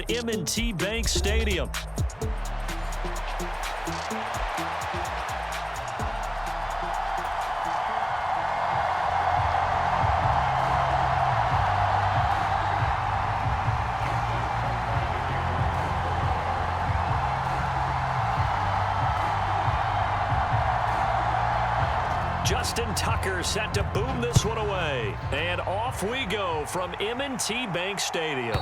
at M&T Bank Stadium. Justin Tucker set to boom this one away. And off we go from M&T Bank Stadium.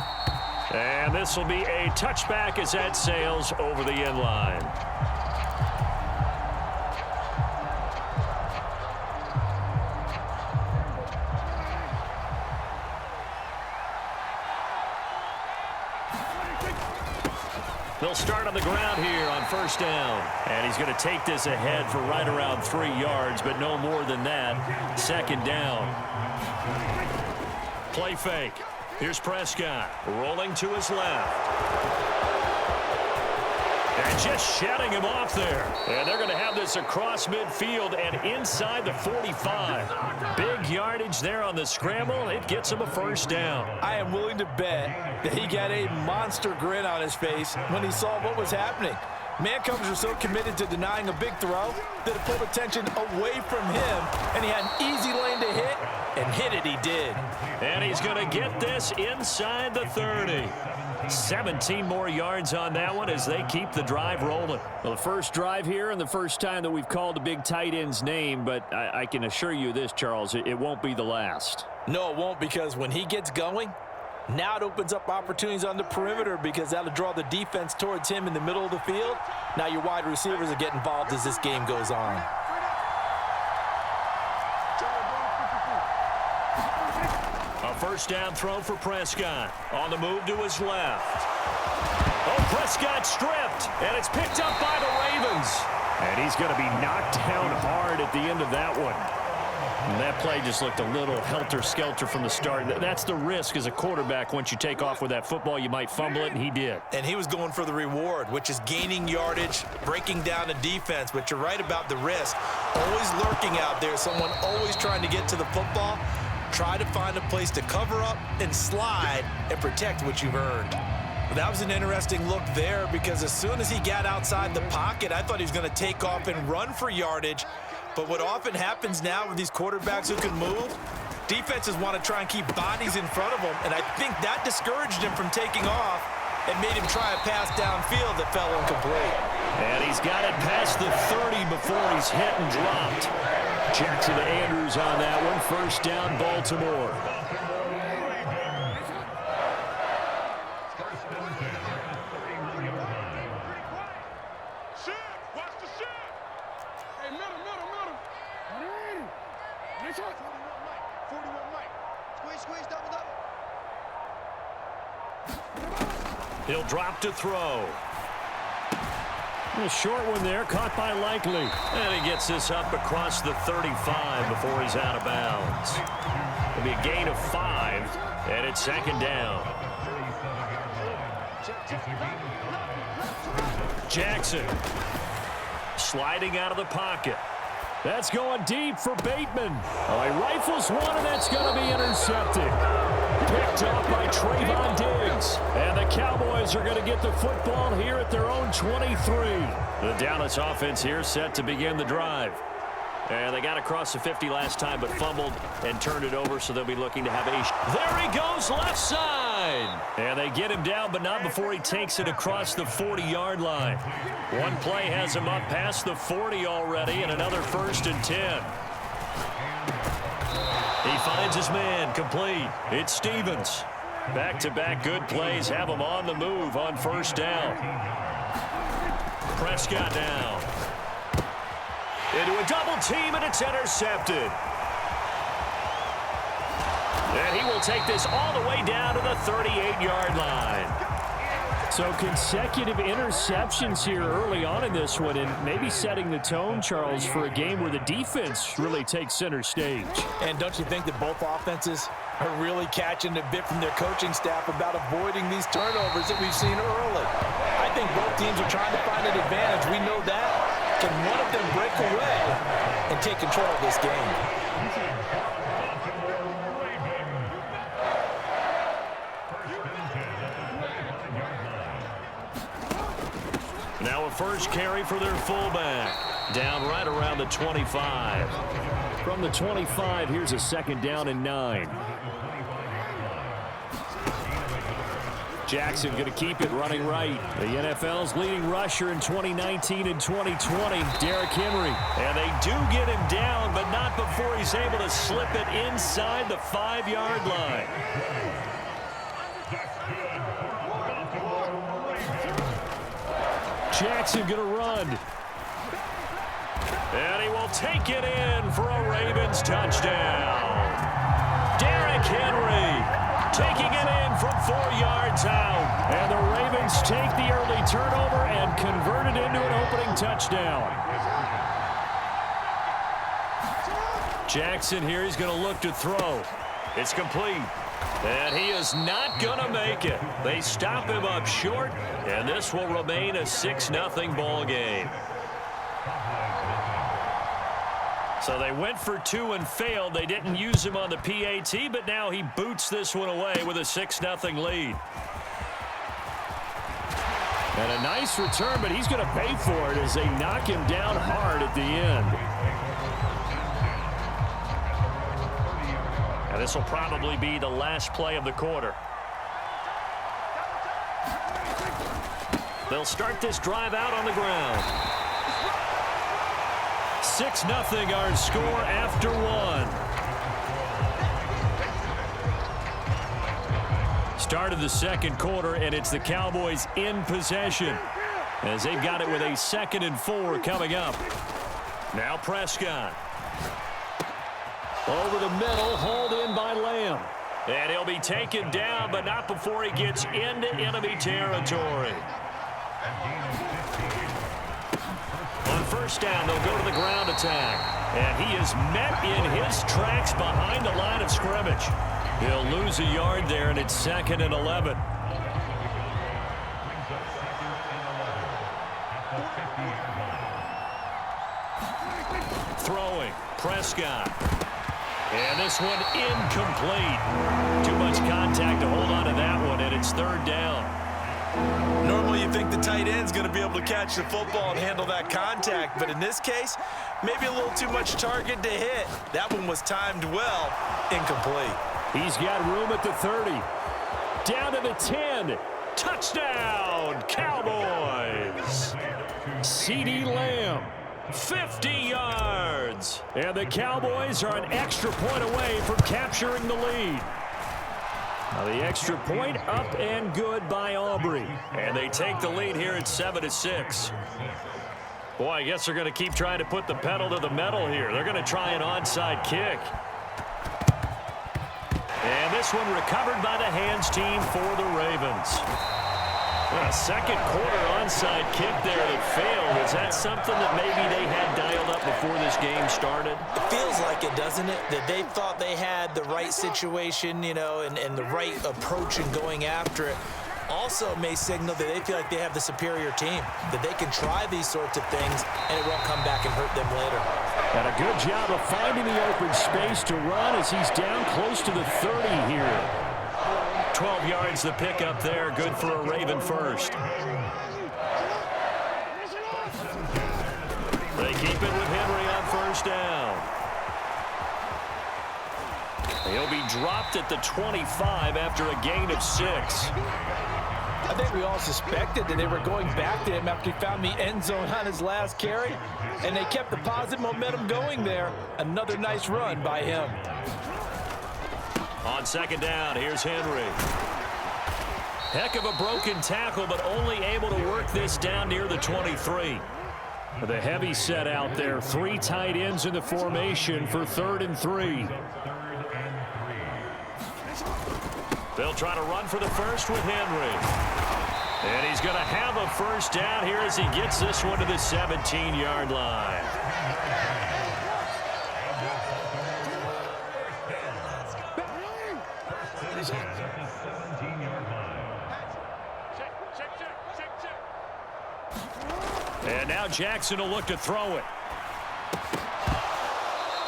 And this will be a touchback as that sails over the end line. They'll start on the ground here on first down. And he's going to take this ahead for right around 3 yards, but no more than that. Second down. Play fake. Here's Prescott rolling to his left. And just shutting him off there. And they're going to have this across midfield and inside the 45. Big yardage there on the scramble. It gets him a first down. I am willing to bet that he got a monster grin on his face when he saw what was happening. Mancovers are so committed to denying a big throw that it pulled attention away from him, and he had an easy lane to hit, and hit it he did. And he's going to get this inside the 30. 17 more yards on that one as they keep the drive rolling. Well, the first drive here and the first time that we've called a big tight end's name, but I can assure you this, Charles, it won't be the last. No, it won't, because when he gets going, now it opens up opportunities on the perimeter because that'll draw the defense towards him in the middle of the field. Now your wide receivers are getting involved as this game goes on. A first down throw for Prescott. On the move to his left. Oh, Prescott stripped, and it's picked up by the Ravens. And he's going to be knocked down hard at the end of that one. And that play just looked a little helter-skelter from the start. That's the risk as a quarterback. Once you take off with that football, you might fumble it, and he did. And he was going for the reward, which is gaining yardage, breaking down a defense. But you're right about the risk. Always lurking out there, someone always trying to get to the football. Try to find a place to cover up and slide and protect what you've earned. That was an interesting look there because as soon as he got outside the pocket, I thought he was going to take off and run for yardage. But what often happens now with these quarterbacks who can move, defenses want to try and keep bodies in front of them, and I think that discouraged him from taking off and made him try a pass downfield that fell incomplete. And he's got it past the 30 before he's hit and dropped. Jackson Andrews on that one. First down, Baltimore. He'll drop to throw. A short one there, caught by Likely. And he gets this up across the 35 before he's out of bounds. It'll be a gain of 5, and it's second down. Jackson sliding out of the pocket. That's going deep for Bateman. Oh, he rifles one, and that's going to be intercepted. Picked off by Trayvon Diggs. And the Cowboys are going to get the football here at their own 23. The Dallas offense here set to begin the drive. And they got across the 50 last time, but fumbled and turned it over, so they'll be looking to have a... There he goes, left side. And they get him down, but not before he takes it across the 40-yard line. One play has him up past the 40 already, and another 1st and 10. He finds his man, complete. It's Stevens. Back-to-back good plays have him on the move on first down. Prescott down. Into a double team, and it's intercepted. And he will take this all the way down to the 38-yard line. So consecutive interceptions here early on in this one, and maybe setting the tone, Charles, for a game where the defense really takes center stage. And don't you think that both offenses are really catching a bit from their coaching staff about avoiding these turnovers that we've seen early? I think both teams are trying to find an advantage. We know that. Can one of them break away and take control of this game? Now a first carry for their fullback. Down right around the 25. From the 25, here's a second down and 9. Jackson going to keep it running right. The NFL's leading rusher in 2019 and 2020, Derrick Henry. And they do get him down, but not before he's able to slip it inside the 5-yard line. Jackson going to run. And he will take it in for a Ravens touchdown. Derrick Henry taking it in from 4 yards out. And the Ravens take the early turnover and convert it into an opening touchdown. Jackson here, he's going to look to throw. It's complete. And he is not going to make it. They stop him up short, and this will remain a 6-0 ball game. So they went for 2 and failed. They didn't use him on the PAT, but now he boots this one away with a 6-0 lead. And a nice return, but he's going to pay for it as they knock him down hard at the end. And this will probably be the last play of the quarter. They'll start this drive out on the ground. 6-0 our score after 1. Start of the second quarter, and it's the Cowboys in possession as they've got it with a 2nd and 4 coming up. Now Prescott. Over the middle, hauled in by Lamb. And he'll be taken down, but not before he gets into enemy territory. On first down, they'll go to the ground attack. And he is met in his tracks behind the line of scrimmage. He'll lose a yard there, and it's 2nd and 11. Throwing, Prescott. And this one incomplete. Too much contact to hold on to that one, and it's 3rd down. Normally you think the tight end's going to be able to catch the football and handle that contact, but in this case, maybe a little too much target to hit. That one was timed well, incomplete. He's got room at the 30. Down to the 10. Touchdown, Cowboys. CeeDee Lamb, 50 yards. And the Cowboys are an extra point away from capturing the lead. Now the extra point up and good by Aubrey. And they take the lead here at 7-6. Boy, I guess they're going to keep trying to put the pedal to the metal here. They're going to try an onside kick. And this one recovered by the hands team for the Ravens. A second quarter onside kick there that failed. Is that something that maybe they had dialed up before this game started? It feels like it, doesn't it? That they thought they had the right situation, you know, and the right approach in going after it. Also may signal that they feel like they have the superior team, that they can try these sorts of things and it won't come back and hurt them later. And a good job of finding the open space to run as he's down close to the 30 here. 12 yards the pickup there, good for a Raven first. They keep it with Henry on first down. He'll be dropped at the 25 after a gain of 6. I think we all suspected that they were going back to him after he found the end zone on his last carry, and they kept the positive momentum going there. Another nice run by him. On second down, here's Henry. Heck of a broken tackle, but only able to work this down near the 23. The heavy set out there. 3 tight ends in the formation for 3rd and 3. They'll try to run for the first with Henry. And he's going to have a first down here as he gets this one to the 17-yard line. And now Jackson will look to throw it.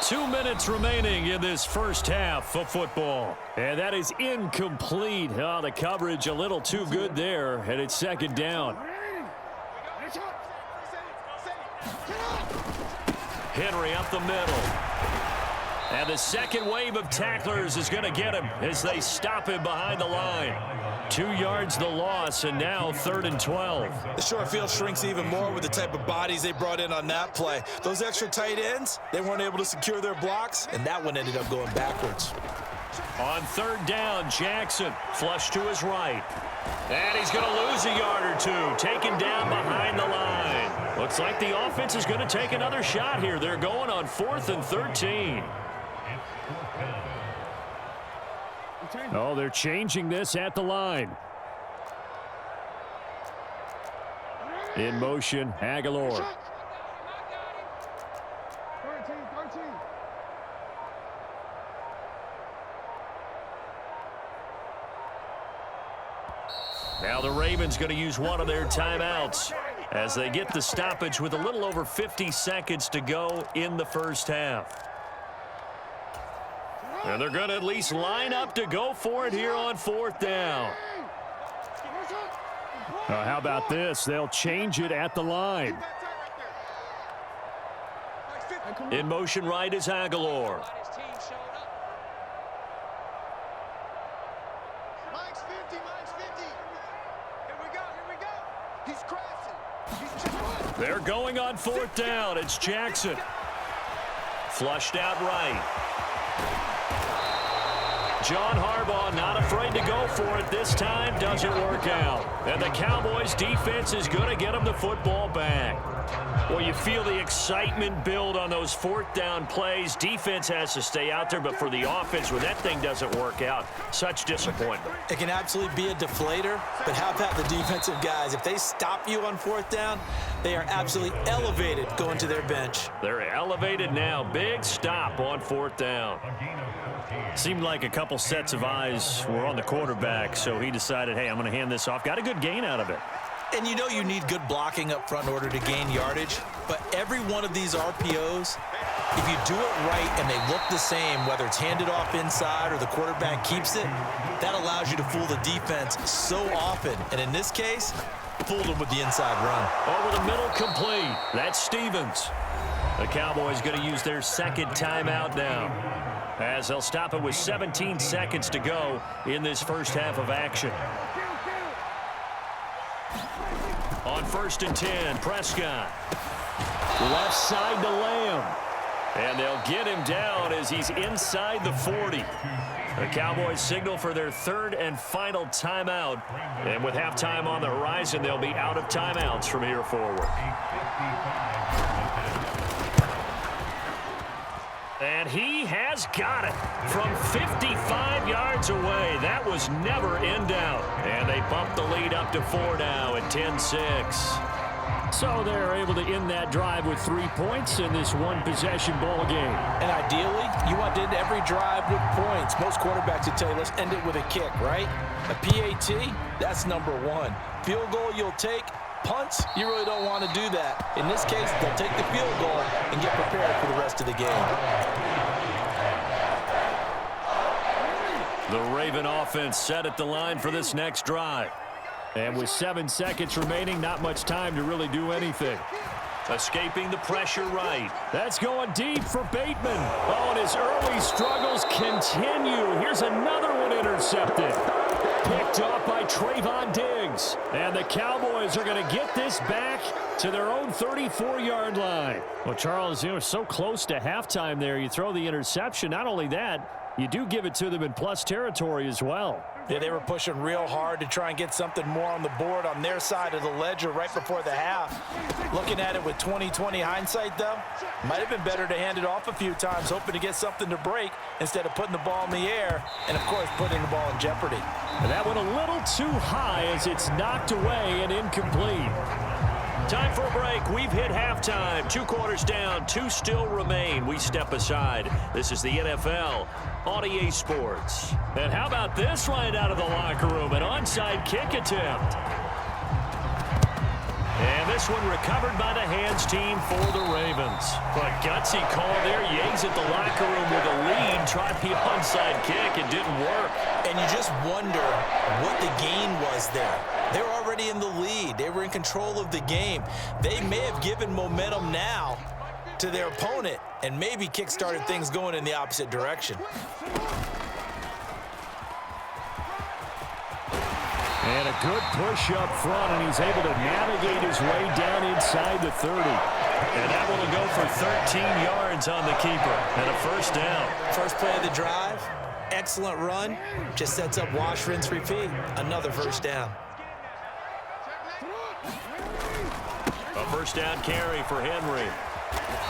2 minutes remaining in this first half of football. And that is incomplete. Oh, the coverage a little too good there, and it's second down. Henry up the middle. And the second wave of tacklers is going to get him as they stop him behind the line. 2 yards the loss, and now 3rd and 12. The short field shrinks even more with the type of bodies they brought in on that play. Those extra tight ends, they weren't able to secure their blocks, and that one ended up going backwards. On 3rd down, Jackson flush to his right. And he's going to lose a yard or two, taken down behind the line. Looks like the offense is going to take another shot here. They're going on 4th and 13. Oh, they're changing this at the line. In motion, Aguilar. Now the Ravens going to use one of their timeouts as they get the stoppage with a little over 50 seconds to go in the first half. And they're going to at least line up to go for it here on 4th down. How about this? They'll change it at the line. In motion right is Aguilar. They're going on 4th down. It's Jackson. Flushed out right. John Harbaugh not afraid to go for it this time. Doesn't work out. And the Cowboys defense is going to get them the football back. Well, you feel the excitement build on those 4th down plays. Defense has to stay out there, but for the offense, when that thing doesn't work out, such disappointment. It can absolutely be a deflator, but how about the defensive guys? If they stop you on 4th down, they are absolutely elevated going to their bench. They're elevated now. Big stop on 4th down. Seemed like a couple sets of eyes were on the quarterback, so he decided, hey, I'm going to hand this off. Got a good gain out of it. And you know you need good blocking up front in order to gain yardage, but every one of these RPOs, if you do it right and they look the same, whether it's handed off inside or the quarterback keeps it, that allows you to fool the defense so often. And in this case, fooled them with the inside run. Over the middle, complete. That's Stevens. The Cowboys going to use their second timeout now, as they'll stop it with 17 seconds to go in this first half of action. On 1st and 10, Prescott. Left side to Lamb. And they'll get him down as he's inside the 40. The Cowboys signal for their 3rd and final timeout. And with halftime on the horizon, they'll be out of timeouts from here forward. And he has got it from 55 yards away. That was never in doubt. And they bump the lead up to 4 now at 10-6. So they're able to end that drive with 3 points in this one-possession ball game. And ideally, you want to end every drive with points. Most quarterbacks would tell you, let's end it with a kick, right? A PAT, that's number 1. Field goal you'll take. Punts, you really don't want to do that. In this case, they'll take the field goal and get prepared for the rest of the game. The Raven offense set at the line for this next drive. And with 7 seconds remaining, not much time to really do anything. Escaping the pressure right. That's going deep for Bateman. Oh, and his early struggles continue. Here's another one intercepted. Picked off by Trayvon Diggs. And the Cowboys are going to get this back to their own 34-yard line. Well, Charles, you know, so close to halftime there. You throw the interception. Not only that, you do give it to them in plus territory as well. Yeah, they were pushing real hard to try and get something more on the board on their side of the ledger right before the half. Looking at it with 20/20 hindsight, though, might have been better to hand it off a few times, hoping to get something to break instead of putting the ball in the air and, of course, putting the ball in jeopardy. And that went a little too high as it's knocked away and incomplete. Time for a break. We've hit halftime. 2 quarters down. 2 still remain. We step aside. This is the NFL on EA Sports. And how about this right out of the locker room? An onside kick attempt. And this one recovered by the hands team for the Ravens. But gutsy call there. Yates at the locker room with a lead. Tried the onside kick. It didn't work. And you just wonder what the gain was there. They were already in the lead. They were in control of the game. They may have given momentum now to their opponent and maybe kick-started things going in the opposite direction. And a good push up front, and he's able to navigate his way down inside the 30. And that one will go for 13 yards on the keeper and a first down. First play of the drive, excellent run, just sets up wash, rinse, repeat. Another first down. A first down carry for Henry.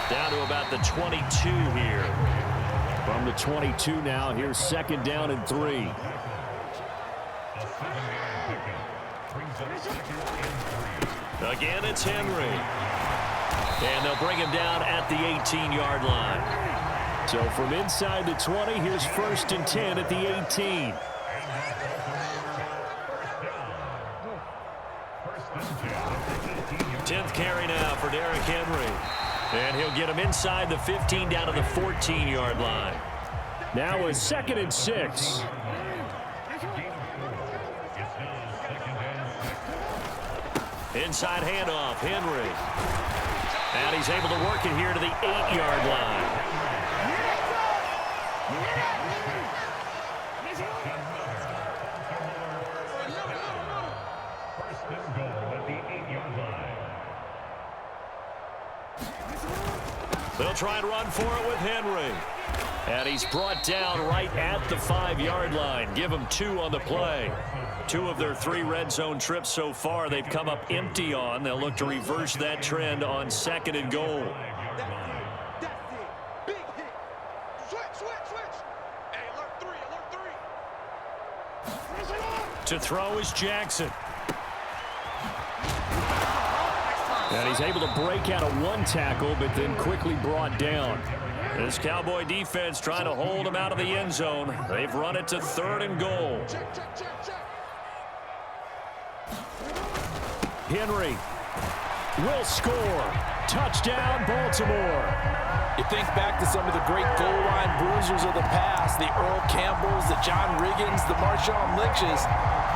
Down to about the 22 here. From the 22 now, here's second down and 3. Again, it's Henry. And they'll bring him down at the 18-yard line. So from inside the 20, here's first and 10 at the 18. Tenth carry now for Derrick Henry. And he'll get him inside the 15 down to the 14-yard line. Now a second and 6. Inside handoff, Henry. And he's able to work it here to the 8-yard line. They'll try and run for it with Henry. And he's brought down right at the 5-yard line. Give him 2 on the play. 2 of their 3 red zone trips so far they've come up empty on. They'll look to reverse that trend on second and goal. To throw is Jackson. And he's able to break out of 1 tackle, but then quickly brought down. This Cowboy defense trying to hold him out of the end zone. They've run it to third and goal. Henry will score. Touchdown, Baltimore. You think back to some of the great goal line bruisers of the past, the Earl Campbells, the John Riggins, the Marshawn Lynch's,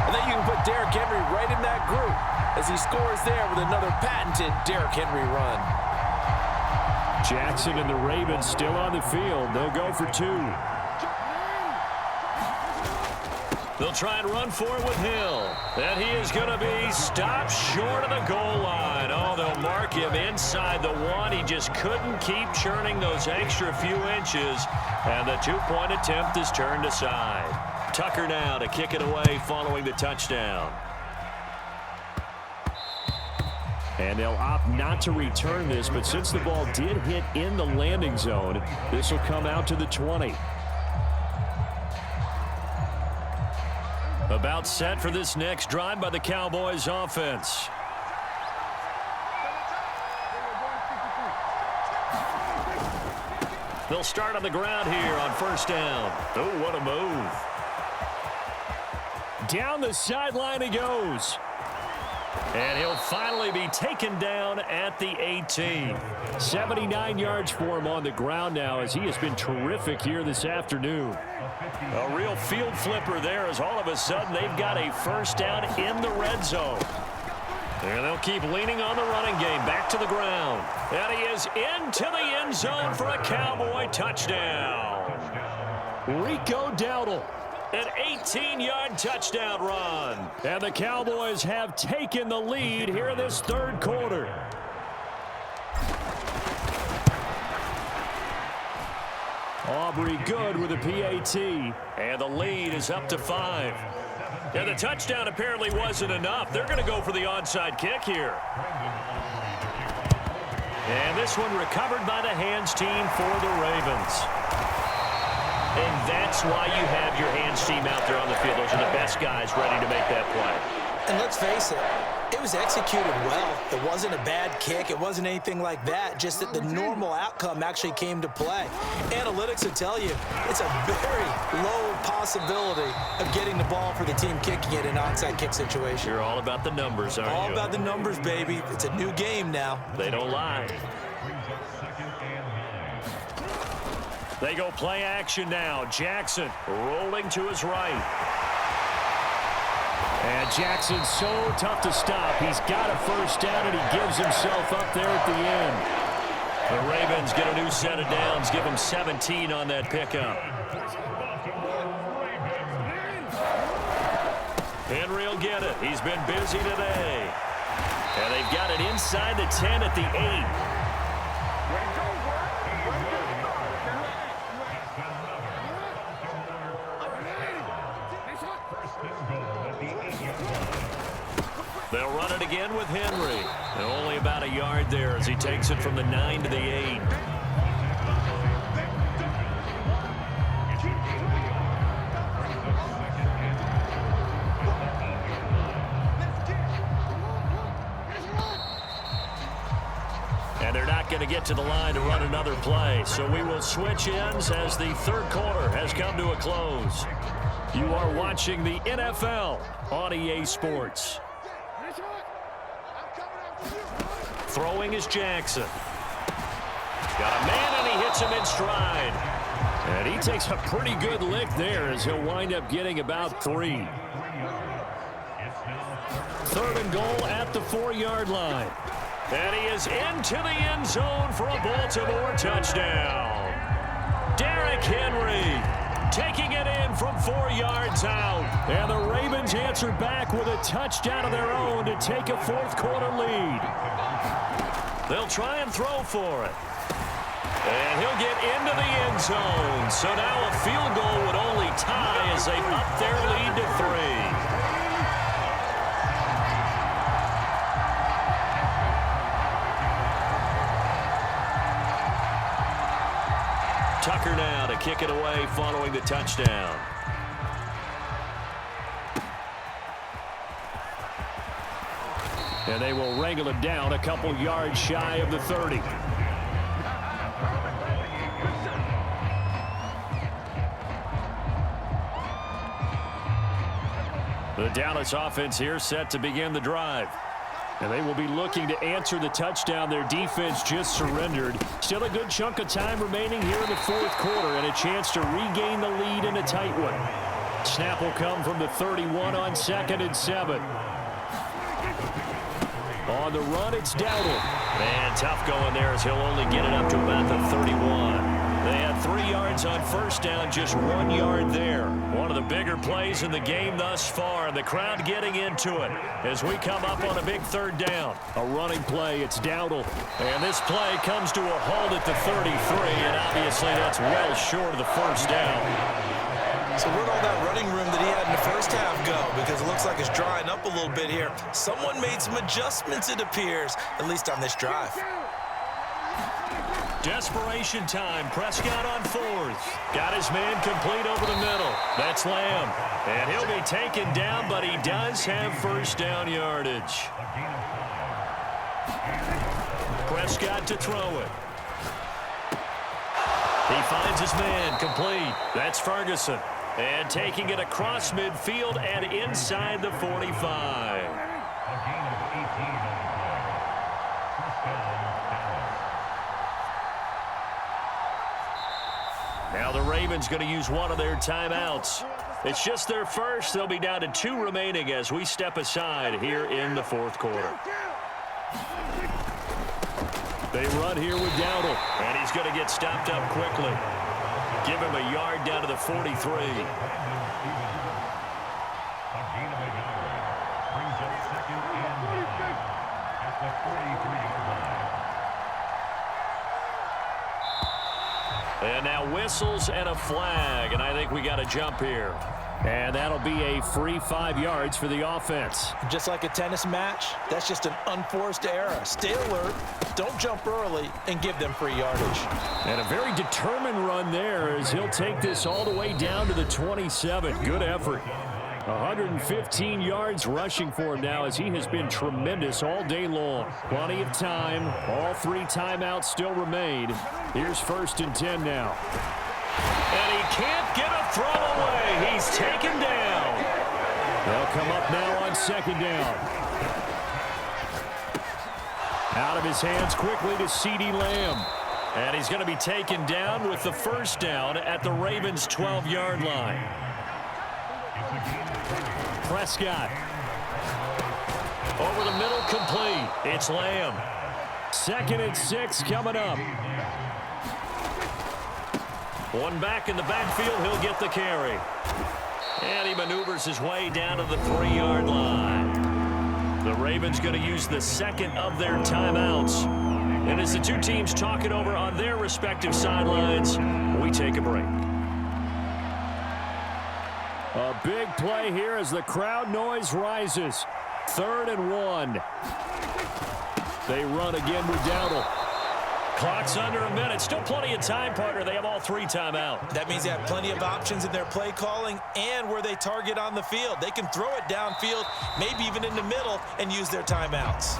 and then you can put Derrick Henry right in that group as he scores there with another patented Derrick Henry run. Jackson and the Ravens still on the field. They'll go for 2. They'll try and run for it with Hill. And he is going to be stopped short of the goal line. Oh, they'll mark him inside the 1. He just couldn't keep churning those extra few inches. And the 2-point attempt is turned aside. Tucker now to kick it away following the touchdown. And they'll opt not to return this, but since the ball did hit in the landing zone, this will come out to the 20. About set for this next drive by the Cowboys offense. They'll start on the ground here on first down. Oh, what a move. Down the sideline he goes. And he'll finally be taken down at the 18. 79 yards for him on the ground now as he has been terrific here this afternoon. A real field flipper there as all of a sudden they've got a first down in the red zone. And they'll keep leaning on the running game back to the ground. And he is into the end zone for a Cowboy touchdown. Rico Dowdle. An 18-yard touchdown run. And the Cowboys have taken the lead here in this third quarter. Aubrey good with a PAT. And the lead is up to 5. And the touchdown apparently wasn't enough. They're going to go for the onside kick here. And this one recovered by the hands team for the Ravens. And that's why you have your hands team out there on the field. Those are the best guys ready to make that play. And let's face it, it was executed well. It wasn't a bad kick. It wasn't anything like that. Just that the normal outcome actually came to play. Analytics will tell you it's a very low possibility of getting the ball for the team kicking it in an onside kick situation. You're all about the numbers, aren't you? All about the numbers, baby. It's a new game now. They don't lie. They go play action now. Jackson rolling to his right. And Jackson's so tough to stop. He's got a first down, and he gives himself up there at the end. The Ravens get a new set of downs, give him 17 on that pickup. Henry will get it. He's been busy today. And they've got it inside the 10 at the 8. They'll run it again with Henry. And only about a yard there as he takes it from the 9 to the 8. And they're not going to get to the line to run another play. So we will switch ends as the third quarter has come to a close. You are watching the NFL on EA Sports. Throwing is Jackson. Got a man, and he hits him in stride. And he takes a pretty good lick there as he'll wind up getting about 3. Third and goal at the 4-yard line. And he is into the end zone for a Baltimore touchdown. Derrick Henry taking it in from 4 yards out. And the Ravens answer back with a touchdown of their own to take a fourth-quarter lead. They'll try and throw for it. And he'll get into the end zone. So now a field goal would only tie as they up their lead to 3. Tucker now to kick it away following the touchdown. And they will wrangle it down a couple yards shy of the 30. The Dallas offense here set to begin the drive. And they will be looking to answer the touchdown their defense just surrendered. Still a good chunk of time remaining here in the fourth quarter and a chance to regain the lead in a tight one. Snap will come from the 31 on 2nd and 7. On the run, it's Dowdle. Man, tough going there as he'll only get it up to about the 31. They had 3 yards on first down, just 1 yard there. One of the bigger plays in the game thus far, and the crowd getting into it as we come up on a big third down. A running play, it's Dowdle. And this play comes to a halt at the 33, and obviously that's well short of the first down. So where'd all that running room that he had in the first half go? Because it looks like it's drying up a little bit here. Someone made some adjustments, it appears, at least on this drive. Desperation time. Prescott on 4th. Got his man complete over the middle. That's Lamb. And he'll be taken down, but he does have first down yardage. Prescott to throw it. He finds his man complete. That's Ferguson. And taking it across midfield and inside the 45. Now the Ravens going to use one of their timeouts. It's just their first. They'll be down to 2 remaining as we step aside here in the fourth quarter. They run here with Dowdle, and he's going to get stopped up quickly. Give him a yard down to the 43. And now whistles and a flag, and I think we got a jump here. And that'll be a free 5 yards for the offense. Just like a tennis match, that's just an unforced error. Stay alert, don't jump early, and give them free yardage. And a very determined run there as he'll take this all the way down to the 27. Good effort. 115 yards rushing for him now as he has been tremendous all day long. Plenty of time. All 3 timeouts still remain. Here's 1st and 10 now. And he can't get a throw away. He's taken down. They'll come up now on 2nd down. Out of his hands quickly to CeeDee Lamb. And he's going to be taken down with the first down at the Ravens' 12-yard line. Prescott Over the middle, complete. It's Lamb. 2nd and 6 coming up. One back in the backfield. He'll get the carry. And he maneuvers his way down to the 3-yard line. The Ravens going to use the second of their timeouts. And as the two teams talk it over on their respective sidelines, we take a break. A big play here as the crowd noise rises. 3rd and 1. They run again with Dowdle. Clock's under a minute. Still plenty of time, partner. They have all 3 timeouts. That means they have plenty of options in their play calling and where they target on the field. They can throw it downfield, maybe even in the middle, and use their timeouts.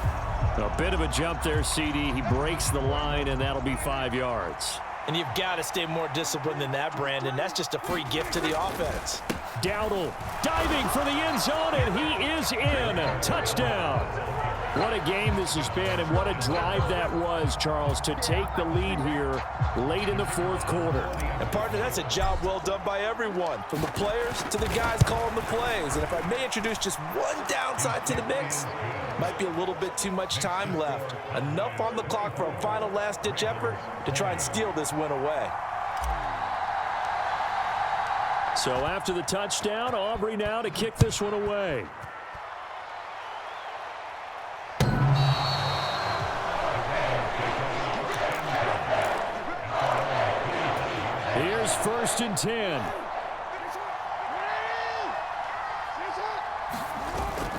A bit of a jump there, CD. He breaks the line, and that'll be 5 yards. And you've got to stay more disciplined than that, Brandon. That's just a free gift to the offense. Dowdle diving for the end zone, and he is in. Touchdown. What a game this has been, and what a drive that was, Charles, to take the lead here late in the 4th quarter. And, partner, that's a job well done by everyone, from the players to the guys calling the plays. And if I may introduce just one downside to the mix, might be a little bit too much time left. Enough on the clock for a final last-ditch effort to try and steal this win away. So after the touchdown, Aubrey now to kick this one away. Here's 1st and 10.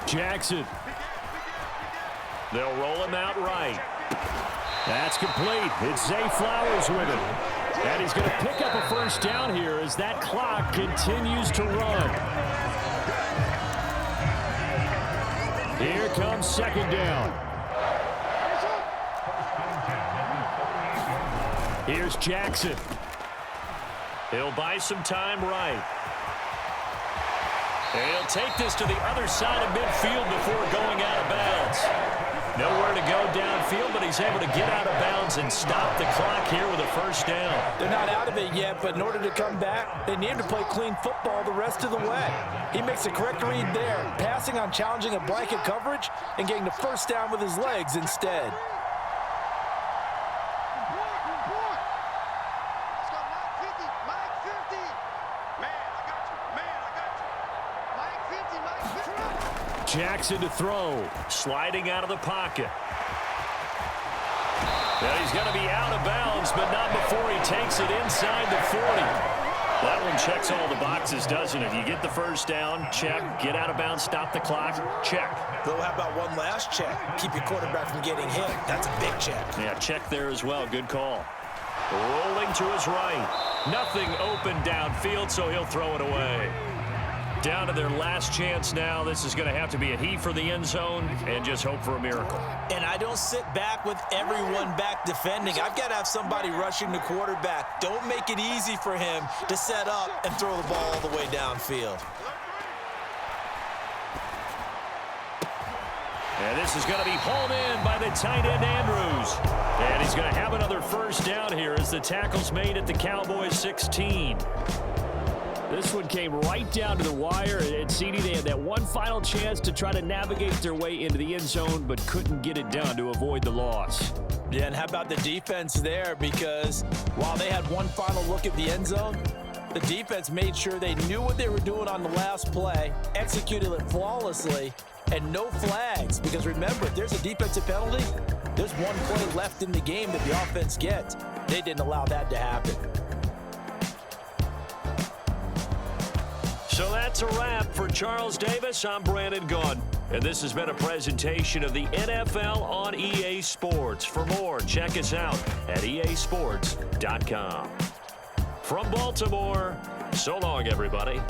Jackson. They'll roll him out right. That's complete. It's Zay Flowers with it. And he's going to pick up a 1st down here as that clock continues to run. Here comes 2nd down. Here's Jackson. He'll buy some time right. And he'll take this to the other side of midfield before going out of bounds. Nowhere to go downfield, but he's able to get out of bounds and stop the clock here with a 1st down. They're not out of it yet, but in order to come back, they need to play clean football the rest of the way. He makes the correct read there, passing on challenging a blanket coverage and getting the 1st down with his legs instead. Jackson to throw, sliding out of the pocket. Now he's going to be out of bounds, but not before he takes it inside the 40. That one checks all the boxes, doesn't it? You get the 1st down, check. Get out of bounds, stop the clock, check. Though, how about one last check? Keep your quarterback from getting hit. That's a big check. Yeah, check there as well. Good call. Rolling to his right. Nothing open downfield, so he'll throw it away. Down to their last chance now. This is going to have to be a heave for the end zone and just hope for a miracle. And I don't sit back with everyone back defending. I've got to have somebody rushing the quarterback. Don't make it easy for him to set up and throw the ball all the way downfield. And this is going to be hauled in by the tight end, Andrews. And he's going to have another 1st down here as the tackle's made at the Cowboys 16. This one came right down to the wire, and CD, they had that one final chance to try to navigate their way into the end zone, but couldn't get it done to avoid the loss. Yeah, and how about the defense there? Because while they had one final look at the end zone, the defense made sure they knew what they were doing on the last play, executed it flawlessly, and no flags. Because remember, if there's a defensive penalty, there's one play left in the game that the offense gets. They didn't allow that to happen. So that's a wrap for Charles Davis. I'm Brandon Gaudin, and this has been a presentation of the NFL on EA Sports. For more, check us out at easports.com. From Baltimore, so long, everybody.